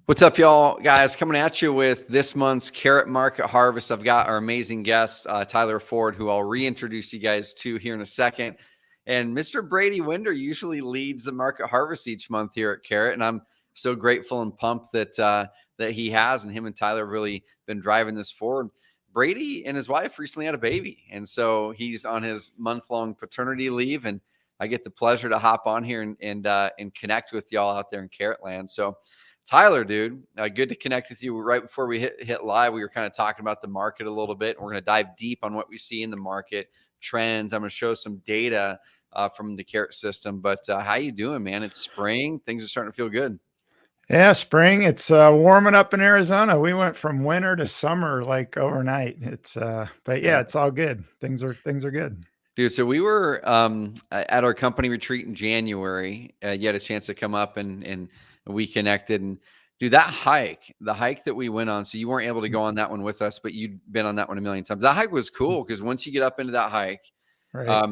What's up, y'all? Guys, coming at you with this month's Carrot Market Harvest. I've got our amazing guest, Tyler Ford, who I'll reintroduce you guys to here in a second. And Mr. Brady Winder usually leads the Market Harvest each month here at Carrot, and I'm so grateful and pumped that he has, and him and Tyler have really been driving this forward. Brady and his wife recently had a baby, and so he's on his month-long paternity leave, and I get the pleasure to hop on here and connect with y'all out there in Carrot Land. So Tyler, dude, good to connect with you. Right before we hit live, we were kind of talking about the market a little bit. We're going to dive deep on what we see in the market trends. I'm going to show some data from the Carrot system. But how you doing, man? It's spring. Things are starting to feel good. Yeah, spring. It's warming up in Arizona. We went from winter to summer like overnight. But yeah, it's all good. Things are good. Dude, so we were at our company retreat in January. You had a chance to come up and we connected. And dude, the hike that we went on, so you weren't able to go on that one with us, but you'd been on that one a million times. That hike was cool because once you get up into that hike, Right.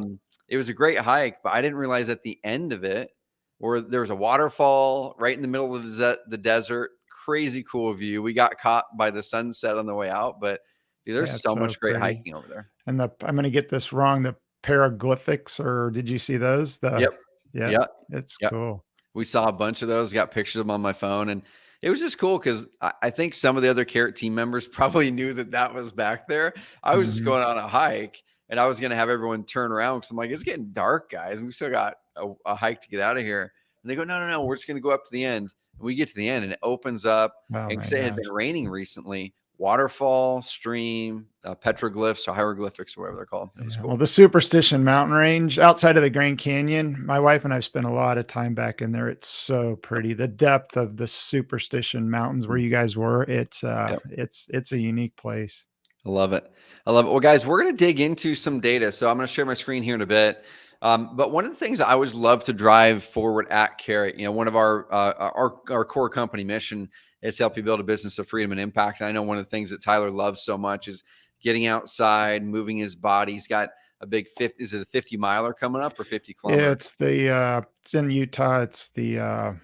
it was a great hike, but I didn't realize at the end of it, where there was a waterfall right in the middle of the desert, crazy cool view. We got caught by the sunset on the way out, but dude, there's It's so much great pretty. hiking over there. And I'm going to get this wrong. The Paraglyphics, or did you see those? Yep. Yeah, Yep. it's Yep. cool. We saw a bunch of those, got pictures of them on my phone, and it was just cool because I think some of the other Carrot team members probably knew that was back there. I was just Mhm. going on a hike, and I was going to have everyone turn around because I'm like, it's getting dark, guys, and we still got a hike to get out of here. And they go, no, we're just going to go up to the end. And we get to the end, and it opens up. Oh And my because it had gosh. been raining recently, waterfall, stream, petroglyphs or hieroglyphics, or whatever they're called. It was Yeah, cool. well, the Superstition Mountain Range outside of the Grand Canyon, my wife and I have spent a lot of time back in there. It's so pretty. The depth of the Superstition Mountains where you guys were, Yep. it's a unique place. I love it. I love it. Well, guys, we're going to dig into some data. So I'm going to share my screen here in a bit. But one of the things I always love to drive forward at Carrot, one of our core company mission is to help you build a business of freedom and impact. And I know one of the things that Tyler loves so much is getting outside, moving his body. He's got a big 50, is it a 50 miler coming up or 50 Yeah, kilometer? it's in Utah. It's the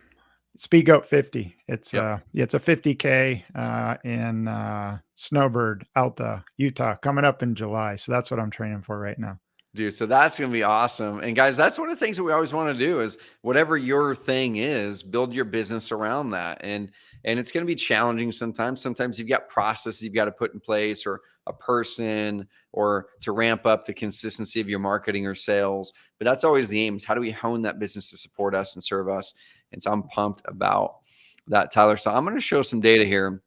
Speed Goat 50. Yep. It's a 50K in Snowbird, Alta, Utah, coming up in July. So that's what I'm training for right now. Dude, so that's going to be awesome. And guys, that's one of the things that we always want to do is whatever your thing is, build your business around that. And it's going to be challenging sometimes. Sometimes you've got processes you've got to put in place or a person or to ramp up the consistency of your marketing or sales. But that's always the aim is how do we hone that business to support us and serve us? And so I'm pumped about that, Tyler. So I'm going to show some data here.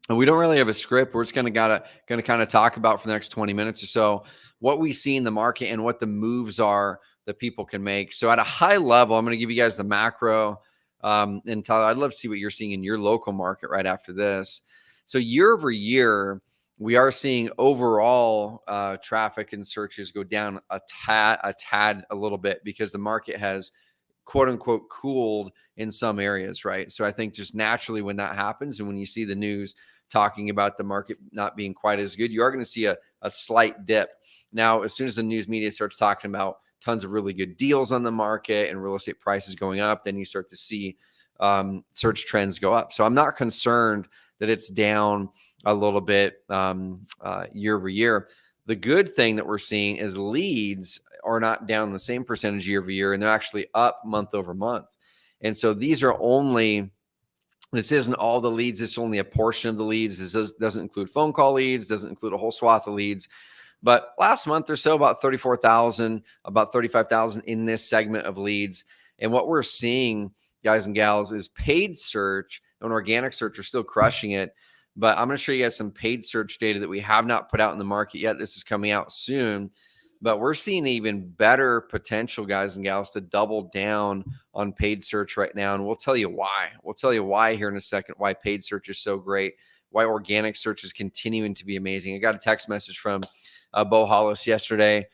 And we don't really have a script. We're just going to kind of talk about for the next 20 minutes or so what we see in the market and what the moves are that people can make. So at a high level, I'm going to give you guys the macro. And Tyler, I'd love to see what you're seeing in your local market right after this. So year over year, we are seeing overall traffic and searches go down a little bit because the market has quote unquote cooled in some areas, right? So I think just naturally when that happens and when you see the news talking about the market not being quite as good, you are going to see a slight dip. Now, as soon as the news media starts talking about tons of really good deals on the market and real estate prices going up, then you start to see search trends go up. So I'm not concerned that it's down a little bit year over year. The good thing that we're seeing is leads are not down the same percentage year over year, and they're actually up month over month. And so this isn't all the leads. It's only a portion of the leads. This doesn't include phone call leads, doesn't include a whole swath of leads. But last month or so, about 34,000, about 35,000 in this segment of leads. And what we're seeing, guys and gals, is paid search and organic search are still crushing it. But I'm going to show you guys some paid search data that we have not put out in the market yet. This is coming out soon. But we're seeing even better potential, guys and gals, to double down on paid search right now. And we'll tell you why. We'll tell you why here in a second, why paid search is so great, why organic search is continuing to be amazing. I got a text message from Bo Hollis yesterday,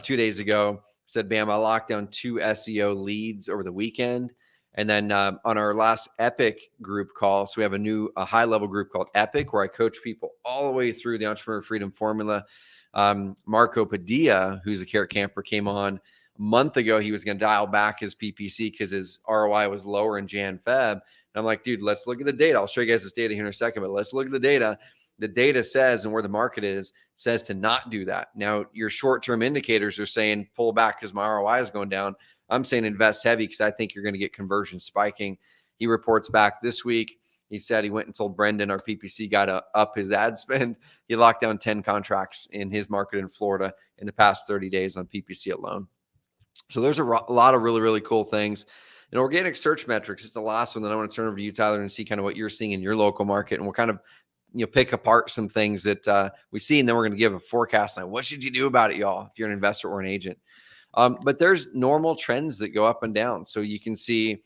2 days ago, said, bam, I locked down 2 SEO leads over the weekend. And then on our last Epic group call, so we have a high-level group called Epic, where I coach people all the way through the Entrepreneur Freedom Formula. Marco Padilla, who's a Carrot Camper, came on a month ago he was going to dial back his PPC because his ROI was lower in Jan Feb. And I'm like, dude, let's look at the data. I'll show you guys this data here in a second, but let's look at the data. The data says, and where the market is, says to not do that. Now, your short-term indicators are saying pull back because my ROI is going down. I'm saying invest heavy because I think you're going to get conversion spiking. He reports back this week. He said he went and told Brendan, our PPC guy, to up his ad spend. He locked down 10 contracts in his market in Florida in the past 30 days on PPC alone. So there's a lot of really, really cool things. And organic search metrics is the last one that I want to turn over to you, Tyler, and see kind of what you're seeing in your local market. And we'll kind of pick apart some things that we see, and then we're going to give a forecast on what should you do about it, y'all, if you're an investor or an agent. But there's normal trends that go up and down. So you can see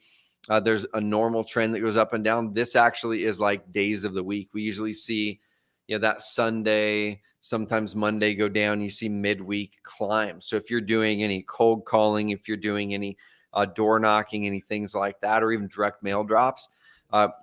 there's a normal trend that goes up and down. This actually is like days of the week. We usually see, that Sunday, sometimes Monday go down. You see midweek climb. So if you're doing any cold calling, if you're doing any door knocking, any things like that, or even direct mail drops,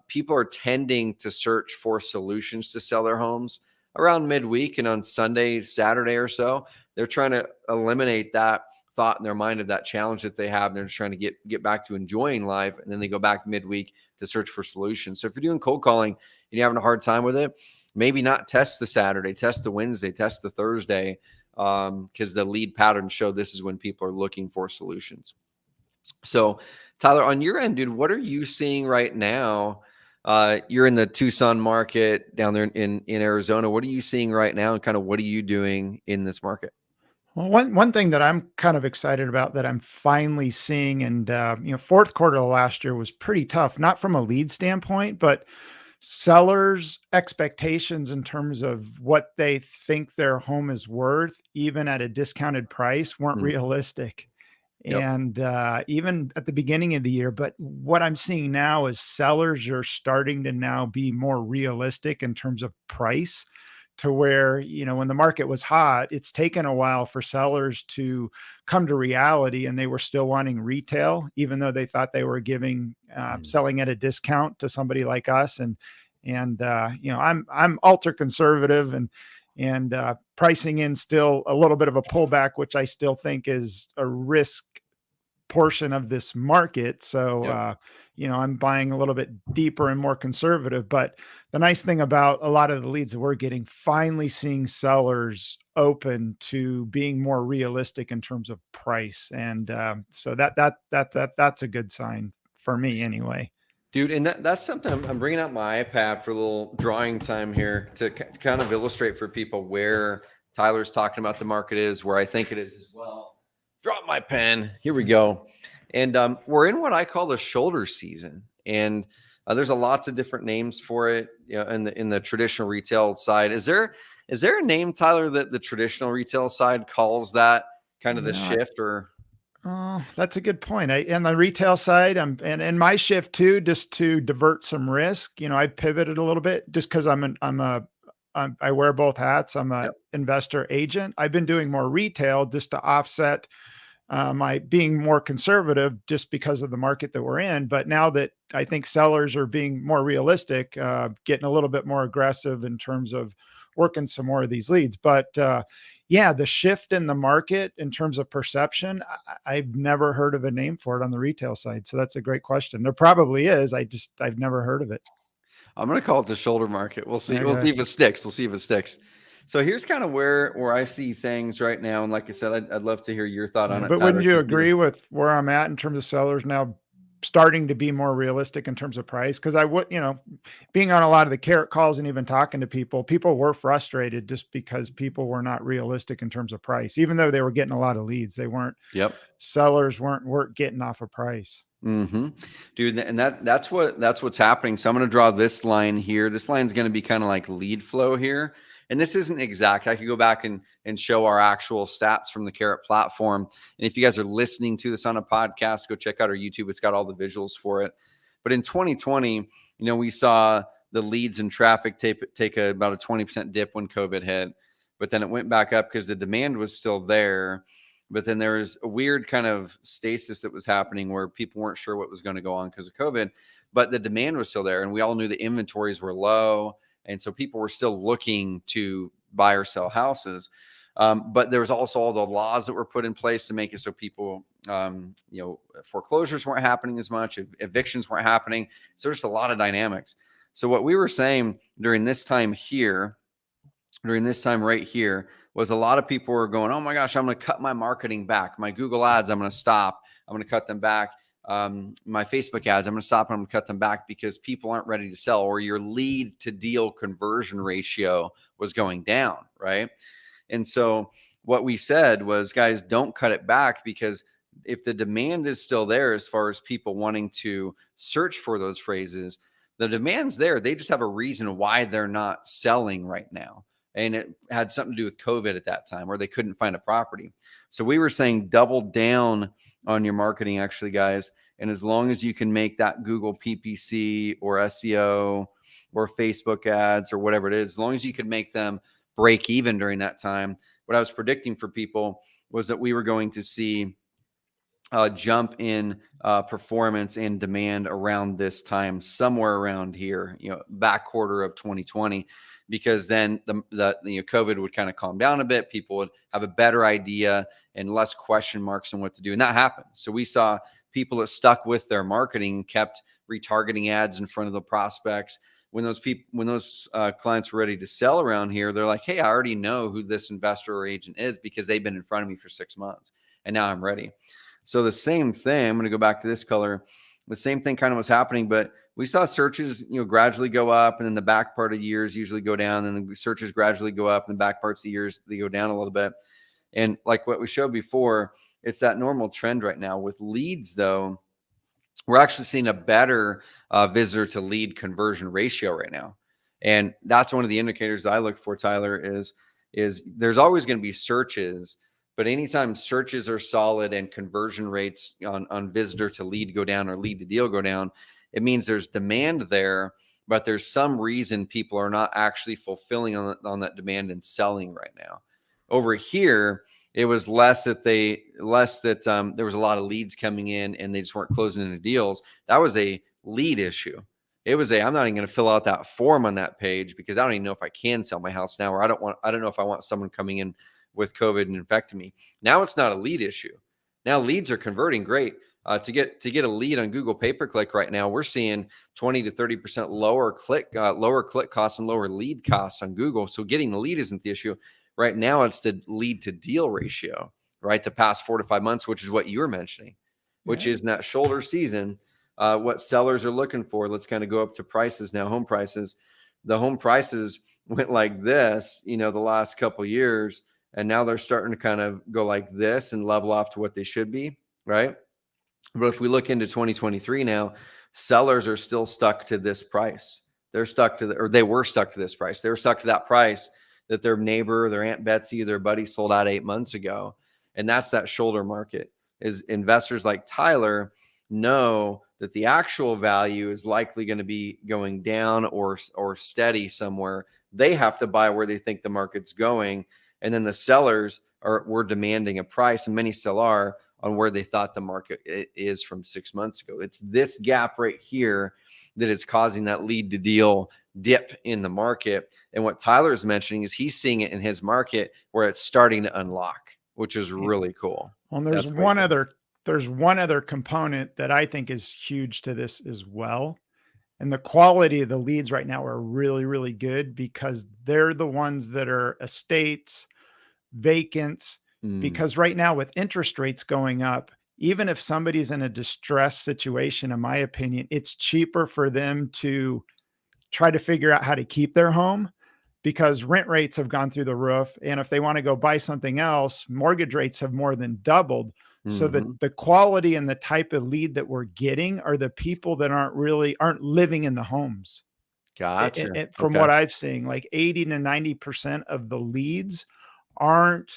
people are tending to search for solutions to sell their homes around midweek, and on Sunday, Saturday or so, they're trying to eliminate that thought in their mind of that challenge that they have. And they're just trying to get back to enjoying life. And then they go back midweek to search for solutions. So if you're doing cold calling and you're having a hard time with it, maybe not test the Saturday, test the Wednesday, test the Thursday, because the lead patterns show this is when people are looking for solutions. So Tyler, on your end, dude, what are you seeing right now? You're in the Tucson market down there in Arizona. What are you seeing right now? And kind of what are you doing in this market? Well, one thing that I'm kind of excited about that I'm finally seeing, and fourth quarter of last year was pretty tough, not from a lead standpoint, but sellers' expectations in terms of what they think their home is worth, even at a discounted price, weren't realistic. Yep. And even at the beginning of the year. But what I'm seeing now is sellers are starting to now be more realistic in terms of price, to where, when the market was hot, it's taken a while for sellers to come to reality, and they were still wanting retail, even though they thought they were selling at a discount to somebody like us. I'm ultra conservative and pricing in still a little bit of a pullback, which I still think is a risk portion of this market. So, I'm buying a little bit deeper and more conservative. But the nice thing about a lot of the leads that we're getting, finally seeing sellers open to being more realistic in terms of price. And so that's a good sign for me anyway. Dude, and that's something I'm bringing out my iPad for a little drawing time here to kind of illustrate for people where Tyler's talking about the market is, where I think it is as well. Drop my pen. Here we go. And we're in what I call the shoulder season. And there's lots of different names for it, in the traditional retail side. Is there a name, Tyler, that the traditional retail side calls that kind of the shift? Or Oh, that's a good point. On the retail side, and my shift too, just to divert some risk. I pivoted a little bit just because I wear both hats. I'm a investor agent. I've been doing more retail just to offset my being more conservative, just because of the market that we're in. But now that I think sellers are being more realistic, getting a little bit more aggressive in terms of working some more of these leads. But the shift in the market in terms of perception, I've never heard of a name for it on the retail side. So that's a great question. There probably is. I've never heard of it. I'm going to call it the shoulder market. We'll see. Okay. We'll see if it sticks. We'll see if it sticks. So here's kind of where I see things right now. And like I said, I'd love to hear your thought on it, But Tyler, wouldn't you agree with where I'm at in terms of sellers now starting to be more realistic in terms of price? Because I would, being on a lot of the carrot calls and even talking to people were frustrated just because people were not realistic in terms of price, even though they were getting a lot of leads. They weren't. Sellers weren't getting off a price. Dude, and that's what's happening. So I'm going to draw this line here. This line is going to be kind of like lead flow here. And this isn't exact. I could go back and show our actual stats from the Carrot platform. And if you guys are listening to this on a podcast, go check out our YouTube. It's got all the visuals for it. But in 2020, we saw the leads and traffic take about a 20% dip when COVID hit. But then it went back up because the demand was still there. But then there was a weird kind of stasis that was happening where people weren't sure what was going to go on because of COVID. But the demand was still there. And we all knew the inventories were low. And so people were still looking to buy or sell houses. But there was also all the laws that were put in place to make it so people, foreclosures weren't happening as much, evictions weren't happening. So there's a lot of dynamics. So what we were saying during this time right here, was a lot of people were going, oh my gosh, I'm going to cut my marketing back. My Google ads, I'm going to stop. I'm going to cut them back. My Facebook ads, I'm going to stop. I'm going to cut them back because people aren't ready to sell, or your lead to deal conversion ratio was going down, right? And so what we said was, guys, don't cut it back, because if the demand is still there, as far as people wanting to search for those phrases, the demand's there. They just have a reason why they're not selling right now. And it had something to do with COVID at that time, where they couldn't find a property. So we were saying double down on your marketing, actually, guys. And as long as you can make that Google PPC or SEO or Facebook ads or whatever it is, as long as you can make them break even during that time, what I was predicting for people was that we were going to see a jump in performance and demand around this time, somewhere around here, back quarter of 2020, because then the COVID would kind of calm down a bit. People would have a better idea and less question marks on what to do. And that happened. So we saw people that stuck with their marketing, kept retargeting ads in front of the prospects. When those clients were ready to sell around here, they're like, hey, I already know who this investor or agent is because they've been in front of me for 6 months, and now I'm ready. So the same thing, I'm going to go back to this color. The same thing kind of was happening, but we saw searches, gradually go up, and then the back part of years usually go down, and the searches gradually go up, and the back parts of the years, they go down a little bit. And like what we showed before, it's that normal trend right now. With leads, though, we're actually seeing a better visitor to lead conversion ratio right now. And that's one of the indicators that I look for, Tyler, is there's always going to be searches, but anytime searches are solid and conversion rates on visitor to lead go down or lead to deal go down, it means there's demand there, but there's some reason people are not actually fulfilling on that demand and selling right now. Over here, it was less that there was a lot of leads coming in and they just weren't closing any deals. That was a lead issue. It was I'm not even going to fill out that form on that page because I don't even know if I can sell my house now, or I don't know if I want someone coming in with COVID and infecting me. Now it's not a lead issue. Now leads are converting great. To get a lead on Google pay-per-click right now, we're seeing 20 to 30% lower click costs and lower lead costs on Google. So getting the lead isn't the issue. Right now, it's the lead to deal ratio, right? The past 4 to 5 months, which is what you were mentioning, which is in that shoulder season, what sellers are looking for. Let's kind of go up to prices now, home prices. The home prices went like this, the last couple of years, and now they're starting to kind of go like this and level off to what they should be, right? But if we look into 2023 now, sellers are still stuck to this price. They were stuck to this price. They were stuck to that price that their neighbor, their Aunt Betsy, their buddy sold out 8 months ago. And that's that shoulder market. Is investors like Tyler know that the actual value is likely going to be going down or steady somewhere. They have to buy where they think the market's going. And then the sellers were demanding a price, and many still are, on where they thought the market is from 6 months ago. It's this gap right here that is causing that lead to deal dip in the market. And what Tyler is mentioning is he's seeing it in his market where it's starting to unlock, which is really cool. Well, there's one other component that I think is huge to this as well. And the quality of the leads right now are really, really good because they're the ones that are estates, vacants, because right now with interest rates going up, even if somebody's in a distressed situation, in my opinion, it's cheaper for them to try to figure out how to keep their home because rent rates have gone through the roof. And if they want to go buy something else, mortgage rates have more than doubled. So that the quality and the type of lead that we're getting are the people that aren't living in the homes. Gotcha. From what I've seen, like 80 to 90% of the leads aren't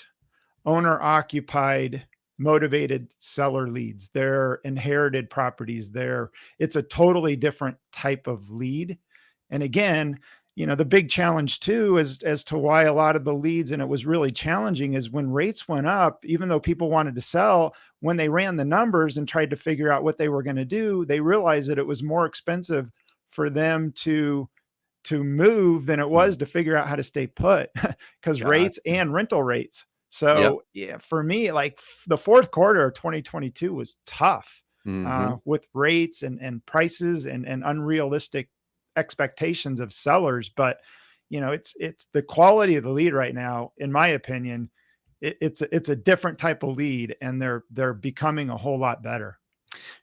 owner occupied, motivated seller leads. They're inherited properties. It's a totally different type of lead. And again, the big challenge too is as to why a lot of the leads, and it was really challenging, is when rates went up, even though people wanted to sell, when they ran the numbers and tried to figure out what they were going to do, they realized that it was more expensive for them to move than it was to figure out how to stay put because rates and rental rates. Yep. So yeah, for me, like the fourth quarter of 2022 was tough Hmm. with rates and prices and unrealistic expectations of sellers. But it's the quality of the lead right now, in my opinion. It's a different type of lead, and they're becoming a whole lot better.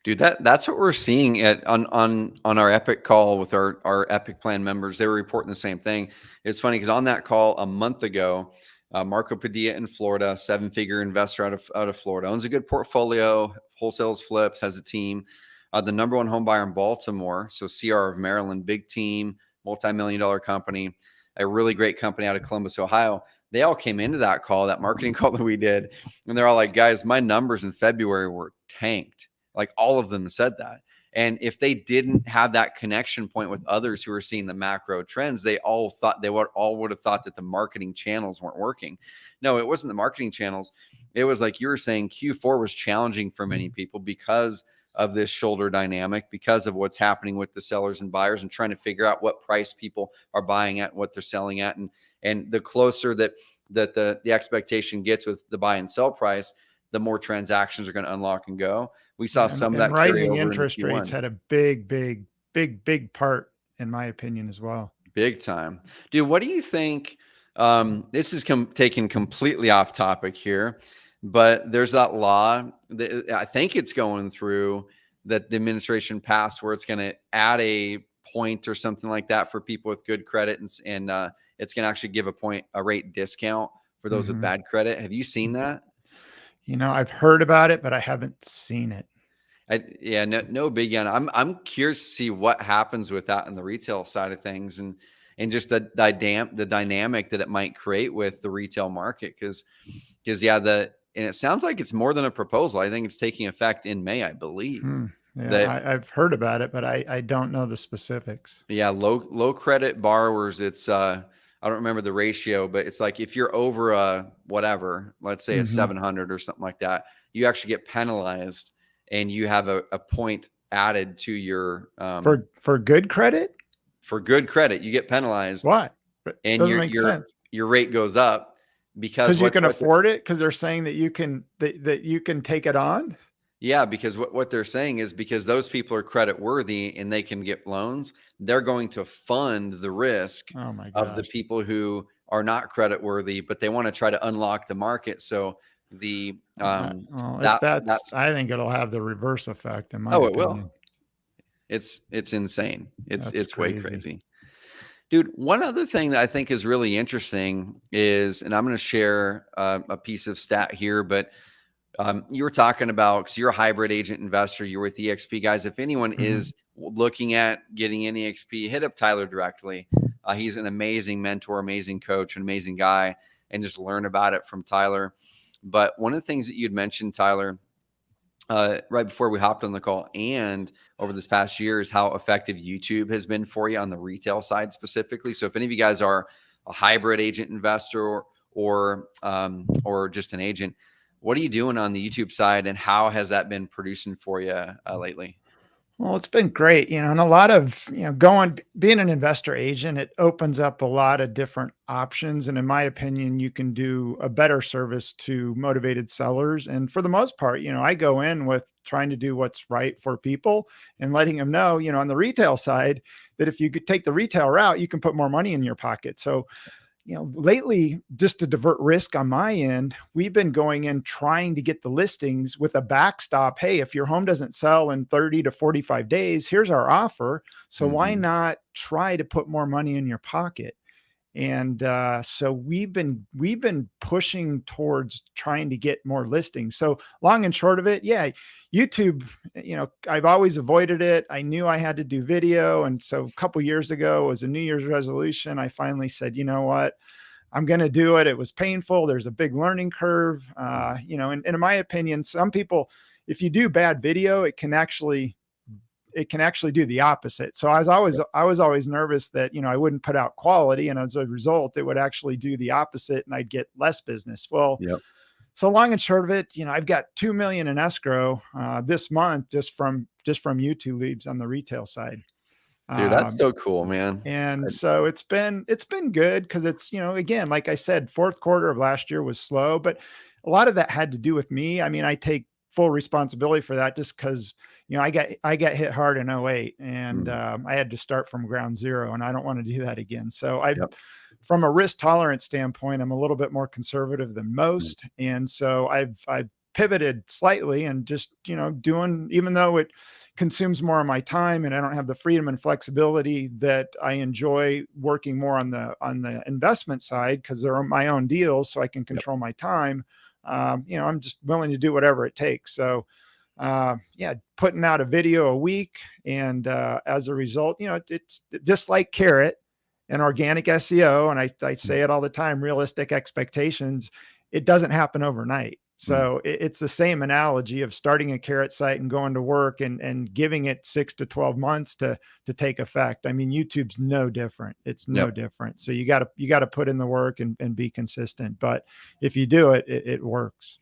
Dude, that's what we're seeing at on our Epic call with our Epic Plan members. They were reporting the same thing. It's funny because on that call a month ago, Marco Padilla in Florida, seven-figure investor out of Florida, owns a good portfolio, wholesales, flips, has a team. The number one home buyer in Baltimore, so CR of Maryland, big team, multi-million-dollar company, a really great company out of Columbus, Ohio. They all came into that call, that marketing call that we did, and they're all like, "Guys, my numbers in February were tanked." Like all of them said that. And if they didn't have that connection point with others who were seeing the macro trends, they all would have thought that the marketing channels weren't working. No, it wasn't the marketing channels. It was like you were saying, Q4 was challenging for many people because of this shoulder dynamic, because of what's happening with the sellers and buyers and trying to figure out what price people are buying at, what they're selling at. And the closer that the expectation gets with the buy and sell price, the more transactions are going to unlock and go. We saw Yeah, some of and that carry rising over into interest rates Q1. had a big part, in my opinion, as well. Big time. Dude, what do you think? This is taken completely off topic here, but there's that law that I think it's going through that the administration passed where it's going to add a point or something like that for people with good credit, and it's going to actually give a rate discount for those with Mhm. bad credit. Have you seen that? I've heard about it, but I haven't seen it. Yeah, no big on. I'm curious to see what happens with that in the retail side of things, and just the dynamic that it might create with the retail market. Because yeah, and it sounds like it's more than a proposal. I think it's taking effect in May, I believe. Hmm. Yeah, That I've heard about it, but I don't know the specifics. Yeah, low credit borrowers. It's I don't remember the ratio, but it's like if you're over a whatever, let's say a Hmm. 700 or something like that, you actually get penalized, and you have a point added to your For good credit? for good credit. You get penalized, Why? It and doesn't your make your sense. your rate goes up because Because you can what afford it. Because they're saying that you can take it on. yeah, because what they're saying is because those people are credit worthy and they can get loans, they're going to fund the risk Oh my of the gosh. people who are not credit worthy, but they want to try to unlock the market. So Well, if that I think it'll have the reverse effect, in my oh, it will. opinion. It's insane. That's It's way crazy. crazy. Dude, one other thing that I think is really interesting is, and I'm going to share a piece of stat here, but you were talking about, because you're a hybrid agent investor, you're with EXP. Guys, if anyone Mhm. is looking at getting in EXP, hit up Tyler directly. He's an amazing mentor, amazing coach, an amazing guy, and just learn about it from Tyler. But one of the things that you'd mentioned, Tyler, right before we hopped on the call and over this past year, is how effective YouTube has been for you on the retail side specifically. So if any of you guys are a hybrid agent investor or just an agent, what are you doing on the YouTube side, and how has that been producing for you lately? Well, it's been great, and a lot of, going being an investor agent, it opens up a lot of different options. And in my opinion, you can do a better service to motivated sellers. And for the most part, I go in with trying to do what's right for people and letting them know, on the retail side, that if you could take the retail route, you can put more money in your pocket. So lately, just to divert risk on my end, we've been going in trying to get the listings with a backstop. Hey, if your home doesn't sell in 30 to 45 days, here's our offer. So why Mm-hmm. not try to put more money in your pocket? And so we've been pushing towards trying to get more listings. So long and short of it, yeah, YouTube, I've always avoided it. I knew I had to do video. And so a couple years ago was a New Year's resolution. I finally said, you know what, I'm going to do it. It was painful. There's a big learning curve. And in my opinion, some people, if you do bad video, it can actually do the opposite. So I was always nervous that, I wouldn't put out quality, and as a result, it would actually do the opposite and I'd get less business. Well, Yep. so long and short of it, I've got 2 million in escrow this month just from YouTube leads on the retail side. Dude, that's so cool, man. And so it's been good because it's, again, like I said, fourth quarter of last year was slow, but a lot of that had to do with me. I mean, I take full responsibility for that just because, I got hit hard in '08 and Mm, I had to start from ground zero and I don't want to do that again. So yep. from a risk tolerance standpoint, I'm a little bit more conservative than Mm, most. And so I've pivoted slightly and just, doing, even though it consumes more of my time and I don't have the freedom and flexibility that I enjoy working more on the investment side because they're my own deals, so I can yep. control my time. I'm just willing to do whatever it takes. So yeah, putting out a video a week, and as a result, it's just like carrot and organic SEO. And I Mm, say it all the time: realistic expectations. It doesn't happen overnight. mm. So it's the same analogy of starting a carrot site and going to work and giving it 6 to 12 months to take effect. I mean, YouTube's no different. It's no Yep. different. So you gotta put in the work and be consistent. But if you do it, it works.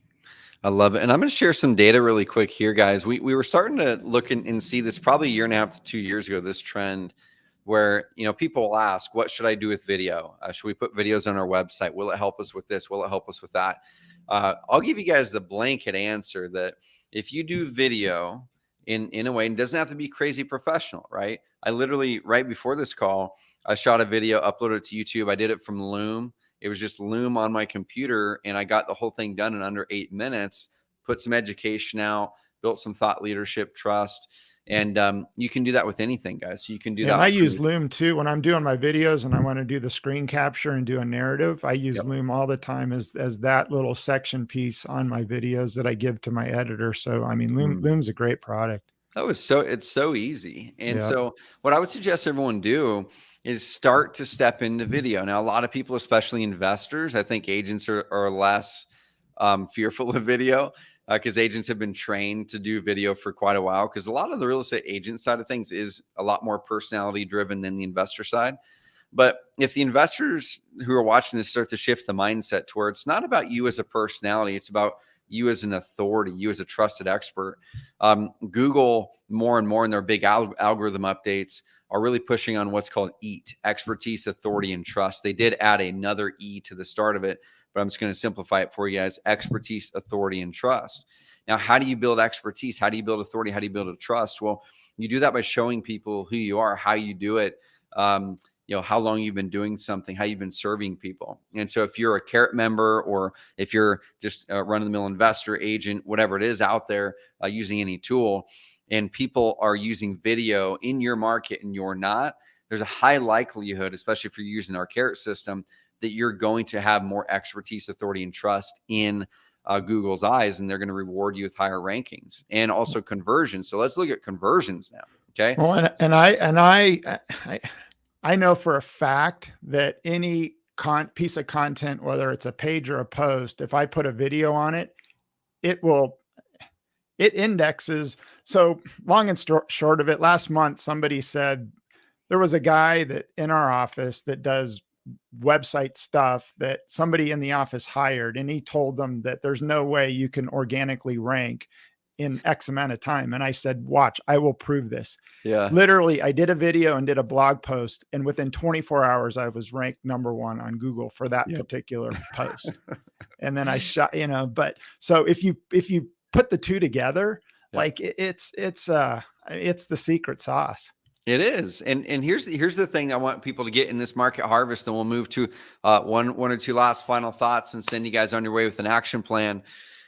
I love it. And I'm going to share some data really quick here, guys. We were starting to look and see this probably a year and a half to 2 years ago, this trend where, people will ask, what should I do with video? Should we put videos on our website? Will it help us with this? Will it help us with that? I'll give you guys the blanket answer that if you do video in a way, and it doesn't have to be crazy professional, right? I literally, right before this call, I shot a video, uploaded it to YouTube. I did it from Loom. It was just Loom on my computer, and I got the whole thing done in under 8 minutes. Put some education out, built some thought leadership, trust, and you can do that with anything, guys. So you can do Yeah, and I that use from. Loom too when I'm doing my videos and I want to do the screen capture and do a narrative. I use Yep. Loom all the time as that little section piece on my videos that I give to my editor. So I mean, Mm. Loom's a great product. Oh, it's so easy. And Yeah. so what I would suggest everyone do is start to step into video. Now, a lot of people, especially investors, I think agents are less fearful of video because agents have been trained to do video for quite a while. Because a lot of the real estate agent side of things is a lot more personality driven than the investor side. But if the investors who are watching this start to shift the mindset to where it's not about you as a personality, it's about you as an authority, you as a trusted expert. Google more and more in their big algorithm updates are really pushing on what's called EAT, expertise, authority, and trust. They did add another E to the start of it, but I'm just going to simplify it for you guys: expertise, authority, and trust. Now, how do you build expertise? How do you build authority? How do you build a trust? Well, you do that by showing people who you are, how you do it. How long you've been doing something, how you've been serving people. And so if you're a Carrot member, or if you're just a run-of-the-mill investor, agent, whatever it is out there, using any tool, and people are using video in your market and you're not, there's a high likelihood, especially if you're using our Carrot system, that you're going to have more expertise, authority, and trust in Google's eyes, and they're going to reward you with higher rankings and also conversions. So let's look at conversions now. Okay. Well, and I know for a fact that any piece of content, whether it's a page or a post, if I put a video on it, it will it indexes. So long and short of it, last month somebody said there was a guy that in our office that does website stuff that somebody in the office hired, and he told them that there's no way you can organically rank in X amount of time. And I said, watch, I will prove this. Yeah. Literally, I did a video and did a blog post, and within 24 hours, I was ranked #1 on Google for that Yep. particular post. And then I shot, but so if you put the two together, Yep. like it's the secret sauce. It is, and here's the thing I want people to get in this market harvest, and we'll move to one or two last final thoughts and send you guys on your way with an action plan.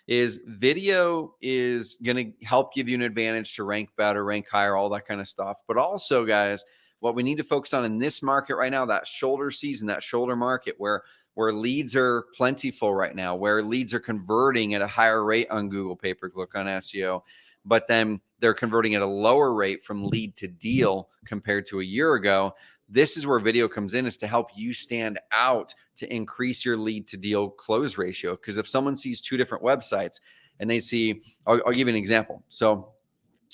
Is video is going to help give you an advantage to rank better, rank higher, all that kind of stuff. But also, guys, what we need to focus on in this market right now, that shoulder season, that shoulder market where leads are plentiful right now, where leads are converting at a higher rate on Google pay-per-click on SEO, but then they're converting at a lower rate from lead to deal compared to a year ago. This is where video comes in, is to help you stand out, to increase your lead to deal close ratio. Because if someone sees two different websites and they see, I'll give you an example. So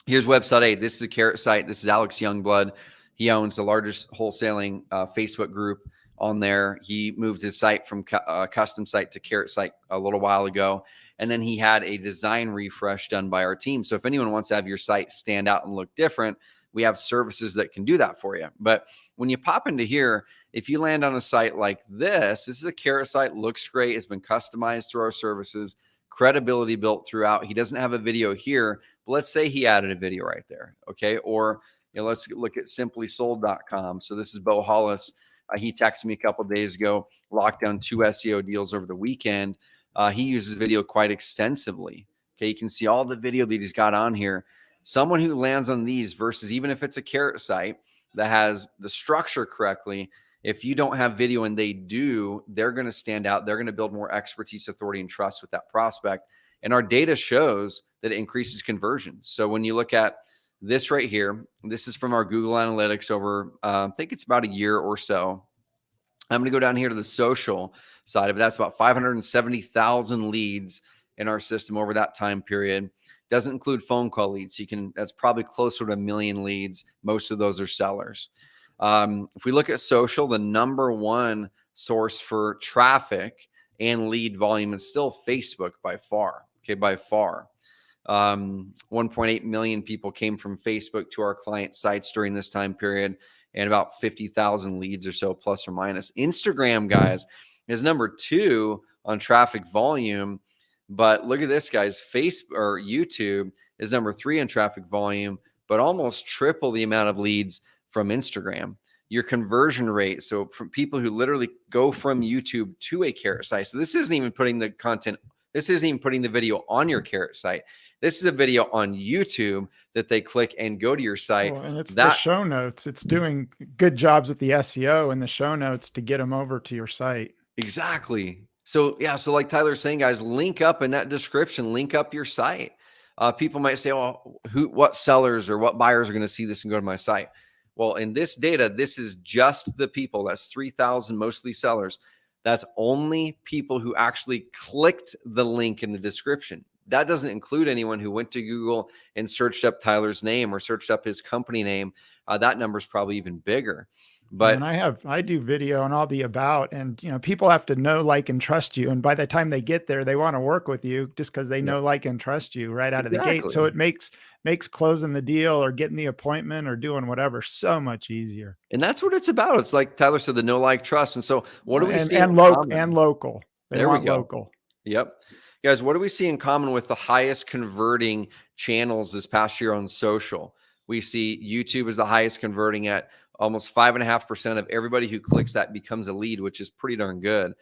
here's website A. This is a Carrot site. This is Alex Youngblood. He owns the largest wholesaling Facebook group on there. He moved his site from custom site to Carrot site a little while ago. And then he had a design refresh done by our team. So if anyone wants to have your site stand out and look different, we have services that can do that for you. But when you pop into here, if you land on a site like this is a Carrot site, looks great. It's been customized through our services, credibility built throughout. He doesn't have a video here, but let's say he added a video right there. Okay. Or, let's look at simplysold.com. So this is Bo Hollis. He texted me a couple of days ago, locked down 2 SEO deals over the weekend. He uses video quite extensively. Okay. You can see all the video that he's got on here. Someone who lands on these versus even if it's a Carrot site that has the structure correctly, if you don't have video and they do, they're going to stand out. They're going to build more expertise, authority, and trust with that prospect. And our data shows that it increases conversions. So when you look at this right here, this is from our Google Analytics over, I think it's about a year or so. I'm going to go down here to the social side of it. That's about 570,000 leads in our system over that time period. Doesn't include phone call leads. So that's probably closer to 1 million leads. Most of those are sellers. If we look at social, the number one source for traffic and lead volume is still Facebook by far. Okay, by far. 1.8 million people came from Facebook to our client sites during this time period, and about 50,000 leads or so, plus or minus. Instagram, guys, is number 2 on traffic volume. But look at this, guys. Facebook or YouTube is number 3 on traffic volume, but almost triple the amount of leads from Instagram. Your conversion rate, so from people who literally go from YouTube to a Carrot site. So this isn't even putting the content, this isn't even putting the video on your Carrot site. This is a video on YouTube that they click and go to your site. And it's the show notes. It's doing good jobs with the SEO and the show notes to get them over to your site. Exactly. So yeah, so like Tyler's saying, guys, link up in that description, link up your site. People might say, oh, what sellers or what buyers are going to see this and go to my site? Well, in this data, this is just the people. That's 3,000, mostly sellers. That's only people who actually clicked the link in the description. That doesn't include anyone who went to Google and searched up Tyler's name or searched up his company name. That number is probably even bigger. But and I do video on all the about, and people have to know, like, and trust you. And by the time they get there, they want to work with you just because they know, like, and trust you right out of the gate. So it makes closing the deal or getting the appointment or doing whatever so much easier. And that's what it's about. It's like Tyler said, the know, like, trust. And so what do we see? And local. There we go. Local. Yep. Guys, what do we see in common with the highest converting channels this past year on social? We see YouTube is the highest converting at almost 5.5% of everybody who clicks that becomes a lead, which is pretty darn good.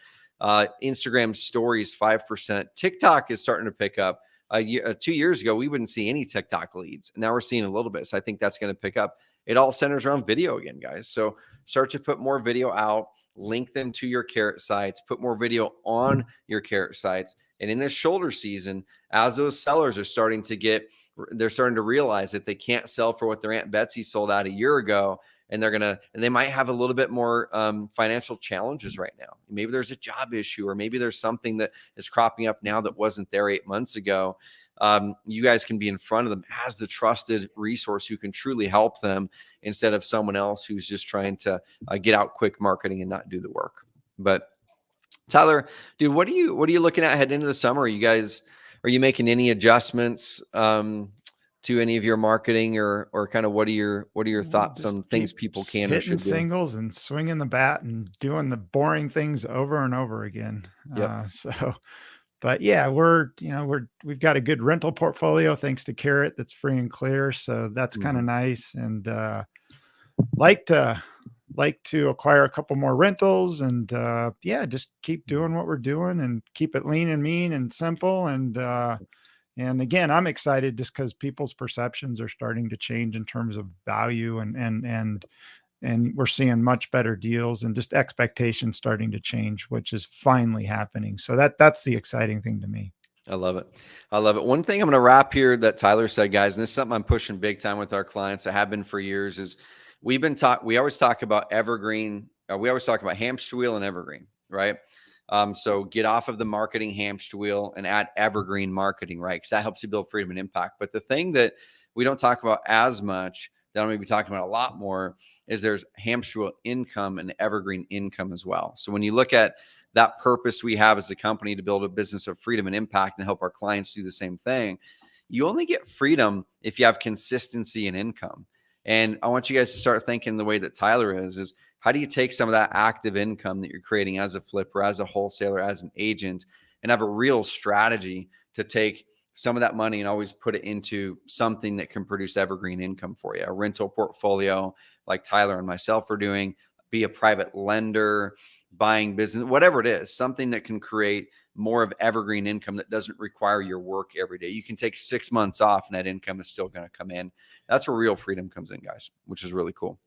Instagram stories, 5%. TikTok is starting to pick up. 2 years ago, we wouldn't see any TikTok leads. Now we're seeing a little bit. So I think that's going to pick up. It all centers around video again, guys. So start to put more video out, link them to your Carrot sites, put more video on your Carrot sites. And in this shoulder season, as those sellers are starting to realize that they can't sell for what their Aunt Betsy sold out a year ago. And they might have a little bit more financial challenges right now. Maybe there's a job issue, or maybe there's something that is cropping up now that wasn't there 8 months ago. You guys can be in front of them as the trusted resource who can truly help them, instead of someone else who's just trying to get out quick marketing and not do the work. But Tyler, dude, what are you looking at heading into the summer? Are you making any adjustments to any of your marketing, or kind of what are your thoughts on things people can or should do? Hitting singles and swinging the bat and doing the boring things over and over again. Yep. But yeah, we've got a good rental portfolio thanks to Carrot that's free and clear. So that's kind of nice. And like to acquire a couple more rentals, and just keep doing what we're doing and keep it lean and mean and simple. And again, I'm excited just because people's perceptions are starting to change in terms of value, and we're seeing much better deals, and just expectations starting to change, which is finally happening. So that's the exciting thing to me. I love it. One thing I'm going to wrap here that Tyler said, guys, and this is something I'm pushing big time with our clients. I have been for years. Is we always talk about evergreen. We always talk about hamster wheel and evergreen, right? So get off of the marketing hamster wheel and add evergreen marketing, right? Because that helps you build freedom and impact. But the thing that we don't talk about as much, that I'm going to be talking about a lot more, is there's hamster wheel income and evergreen income as well. So when you look at that purpose we have as a company to build a business of freedom and impact and help our clients do the same thing, you only get freedom if you have consistency and income. And I want you guys to start thinking the way that Tyler is how do you take some of that active income that you're creating as a flipper, as a wholesaler, as an agent, and have a real strategy to take some of that money and always put it into something that can produce evergreen income for you, a rental portfolio like Tyler and myself are doing, be a private lender, buying business, whatever it is, something that can create more of evergreen income that doesn't require your work every day. You can take 6 months off and that income is still going to come in. That's where real freedom comes in, guys, which is really cool.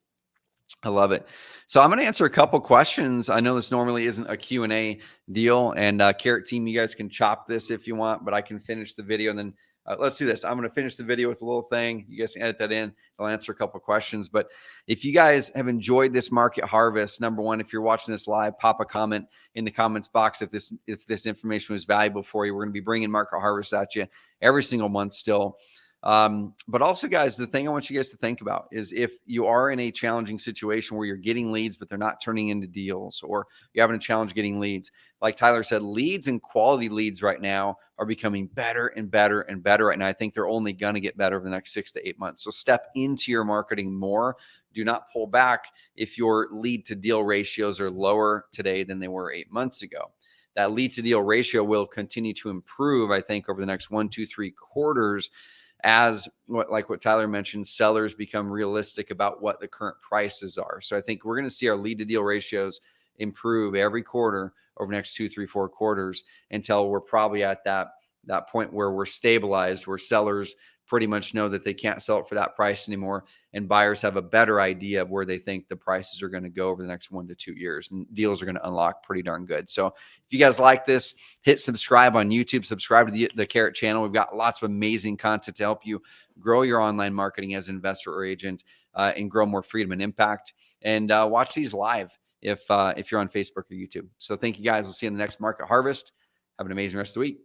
I love it. So I'm going to answer a couple questions. I know this normally isn't a Q&A deal, and Carrot Team, you guys can chop this if you want, but I can finish the video and then let's do this. I'm going to finish the video with a little thing. You guys can edit that in. I'll answer a couple questions. But if you guys have enjoyed this market harvest, number one, if you're watching this live, pop a comment in the comments box if this information was valuable for you. We're going to be bringing market harvest at you every single month still. But also, guys, the thing I want you guys to think about is if you are in a challenging situation where you're getting leads, but they're not turning into deals, or you're having a challenge getting leads, like Tyler said, leads and quality leads right now are becoming better and better and better right now. I think they're only going to get better over the next 6 to 8 months. So step into your marketing more. Do not pull back if your lead to deal ratios are lower today than they were 8 months ago. That lead to deal ratio will continue to improve, I think, over the next 1, 2, 3 quarters as like what Tyler mentioned, sellers become realistic about what the current prices are. So I think we're going to see our lead to deal ratios improve every quarter over the next 2, 3, 4 quarters until we're probably at that point where we're stabilized, where sellers pretty much know that they can't sell it for that price anymore, and buyers have a better idea of where they think the prices are going to go over the next 1 to 2 years, and deals are going to unlock pretty darn good. So if you guys like this, hit subscribe on YouTube, subscribe to the Carrot channel. We've got lots of amazing content to help you grow your online marketing as an investor or agent and grow more freedom and impact. And watch these live if you're on Facebook or YouTube. So thank you guys. We'll see you in the next Market Harvest. Have an amazing rest of the week.